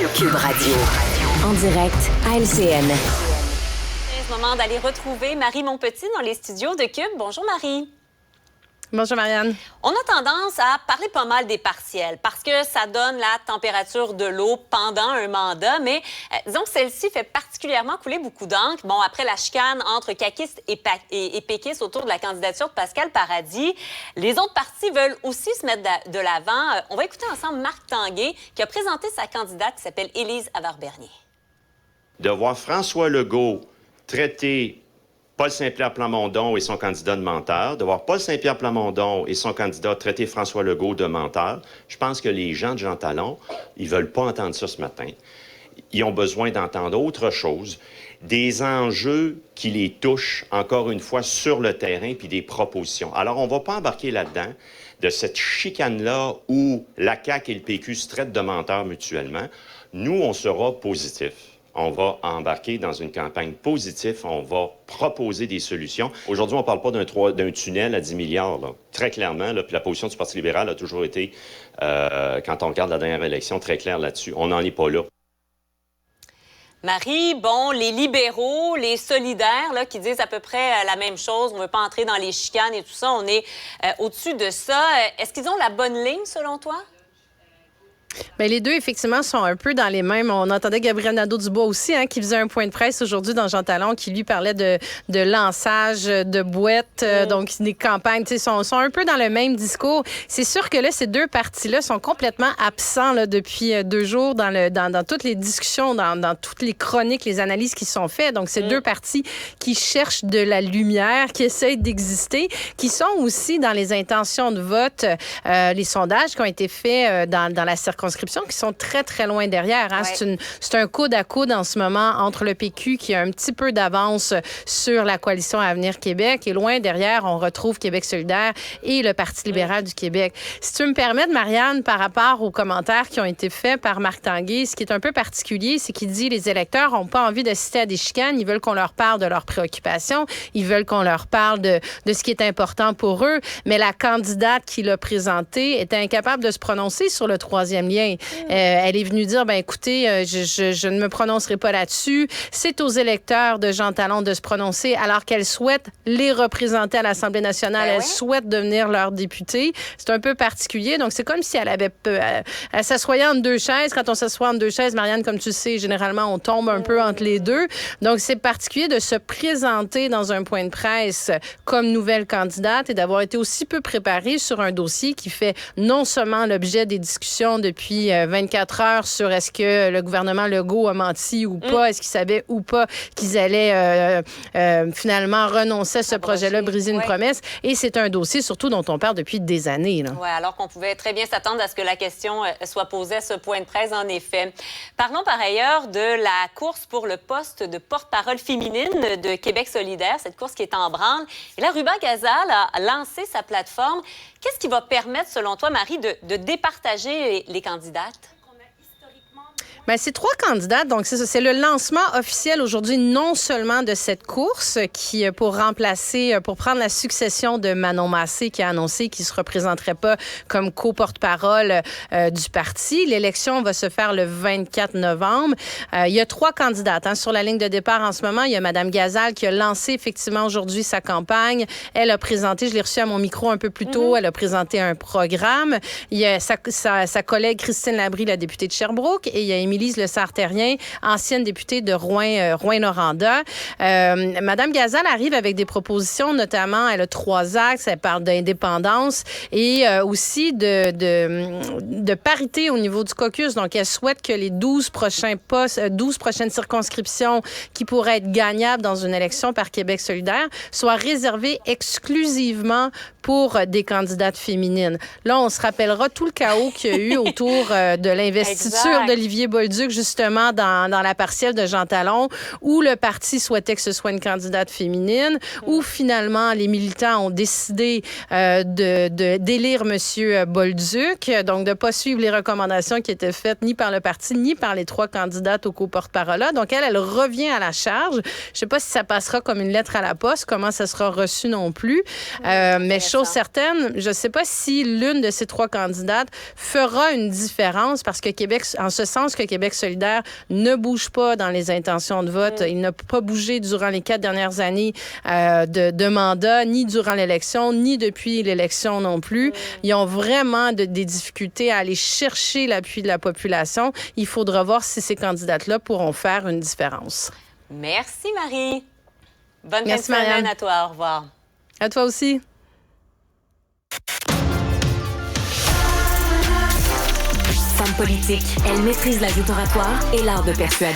Cube Radio. En direct à LCN. C'est le moment d'aller retrouver Marie Montpetit dans les studios de Cube. Bonjour Marie. Bonjour Marianne. On a tendance à parler pas mal des partiels parce que ça donne la température de l'eau pendant un mandat, mais disons que celle-ci fait particulièrement couler beaucoup d'encre. Bon, après la chicane entre caquistes et péquistes autour de la candidature de Pascal Paradis, les autres partis veulent aussi se mettre de l'avant. On va écouter ensemble Marc Tanguay qui a présenté sa candidate qui s'appelle Élise Havard-Bernier. De voir François Legault traiter Paul Saint-Pierre Plamondon et son candidat de menteur, de voir Paul Saint-Pierre Plamondon et son candidat traiter François Legault de menteur, je pense que les gens de Jean Talon, ils veulent pas entendre ça ce matin. Ils ont besoin d'entendre autre chose, des enjeux qui les touchent, encore une fois, sur le terrain, puis des propositions. Alors, on va pas embarquer là-dedans de cette chicane-là où la CAQ et le PQ se traitent de menteurs mutuellement. Nous, on sera positifs. On va embarquer dans une campagne positive. On va proposer des solutions. Aujourd'hui, on ne parle pas d'un tunnel à 10 milliards. Là. Très clairement, là, puis la position du Parti libéral a toujours été, quand on regarde la dernière élection, très claire là-dessus. On n'en est pas là. Marie, bon, les libéraux, les solidaires, là, qui disent à peu près la même chose, on ne veut pas entrer dans les chicanes et tout ça, on est au-dessus de ça. Est-ce qu'ils ont la bonne ligne, selon toi? Bien, les deux, effectivement, sont un peu dans les mêmes. On entendait Gabriel Nadeau-Dubois aussi, qui faisait un point de presse aujourd'hui dans Jean Talon, qui lui parlait de lançage de boîtes, donc des campagnes, tu sais, sont un peu dans le même discours. C'est sûr que là, ces deux partis-là sont complètement absents là, depuis 2 jours dans toutes les discussions, dans toutes les chroniques, les analyses qui sont faites. Donc, c'est deux partis qui cherchent de la lumière, qui essayent d'exister, qui sont aussi dans les intentions de vote, les sondages qui ont été faits dans la circonscription, qui sont très, très loin derrière. Ouais. C'est un coude à coude en ce moment entre le PQ qui a un petit peu d'avance sur la coalition Avenir Québec et loin derrière, on retrouve Québec solidaire et le Parti libéral du Québec. Si tu me permets, Marianne, par rapport aux commentaires qui ont été faits par Marc Tanguay, ce qui est un peu particulier, c'est qu'il dit les électeurs n'ont pas envie d'assister à des chicanes, ils veulent qu'on leur parle de leurs préoccupations, ils veulent qu'on leur parle de ce qui est important pour eux, mais la candidate qui l'a présentée était incapable de se prononcer sur le troisième lien. Elle est venue dire, écoutez, je ne me prononcerai pas là-dessus. C'est aux électeurs de Jean Talon de se prononcer alors qu'elle souhaite les représenter à l'Assemblée nationale. Elle souhaite devenir leur députée. C'est un peu particulier. Donc, c'est comme si elle s'assoyait entre deux chaises. Quand on s'assoit entre deux chaises, Marianne, comme tu sais, généralement, on tombe un peu entre les deux. Donc, c'est particulier de se présenter dans un point de presse comme nouvelle candidate et d'avoir été aussi peu préparée sur un dossier qui fait non seulement l'objet des discussions depuis 24 heures sur est-ce que le gouvernement Legault a menti ou pas, est-ce qu'ils savaient ou pas qu'ils allaient finalement renoncer à ce projet-là, briser une promesse. Et c'est un dossier surtout dont on parle depuis des années. Oui, alors qu'on pouvait très bien s'attendre à ce que la question soit posée à ce point de presse, en effet. Parlons par ailleurs de la course pour le poste de porte-parole féminine de Québec solidaire, cette course qui est en branle. Et là, Ruba Gazal a lancé sa plateforme. Qu'est-ce qui va permettre, selon toi, Marie, de départager les candidates? Bien, c'est 3 candidates, donc c'est ça. C'est le lancement officiel aujourd'hui, non seulement de cette course qui, pour prendre la succession de Manon Massé, qui a annoncé qu'il ne se représenterait pas comme co-porte-parole du parti. L'élection va se faire le 24 novembre. Il y a 3 candidates sur la ligne de départ en ce moment. Il y a Mme Gazal qui a lancé effectivement aujourd'hui sa campagne. Elle a présenté, je l'ai reçue à mon micro un peu plus tôt, elle a présenté un programme. Il y a sa collègue Christine Labrie, la députée de Sherbrooke, et il y a Émilie Le Sartérien, ancienne députée de Rouyn-Noranda. Madame Gazal arrive avec des propositions, notamment, elle a 3 axes. Elle parle d'indépendance et aussi de parité au niveau du caucus. Donc, elle souhaite que les 12 prochaines circonscriptions qui pourraient être gagnables dans une élection par Québec solidaire soient réservées exclusivement pour des candidates féminines. Là, on se rappellera tout le chaos qu'il y a eu autour de l'investiture d'Olivier Bolduc, justement, dans la partielle de Jean Talon, où le parti souhaitait que ce soit une candidate féminine, où finalement, les militants ont décidé d'élire M. Bolduc, donc de ne pas suivre les recommandations qui étaient faites ni par le parti, ni par les 3 candidates au co-porte-parole. Donc, elle revient à la charge. Je ne sais pas si ça passera comme une lettre à la poste, comment ça sera reçu non plus. Mais chose certaine, je ne sais pas si l'une de ces 3 candidates fera une différence, parce que Québec, en ce sens que Québec Québec solidaire ne bouge pas dans les intentions de vote. Il n'a pas bougé durant les 4 dernières années de mandat, ni durant l'élection, ni depuis l'élection non plus. Ils ont vraiment des difficultés à aller chercher l'appui de la population. Il faudra voir si ces candidates-là pourront faire une différence. Merci, Marie. Bonne Merci, fin de semaine Marianne. à toi. Au revoir. À toi aussi. Femme politique, elle maîtrise la joute oratoire et l'art de persuader.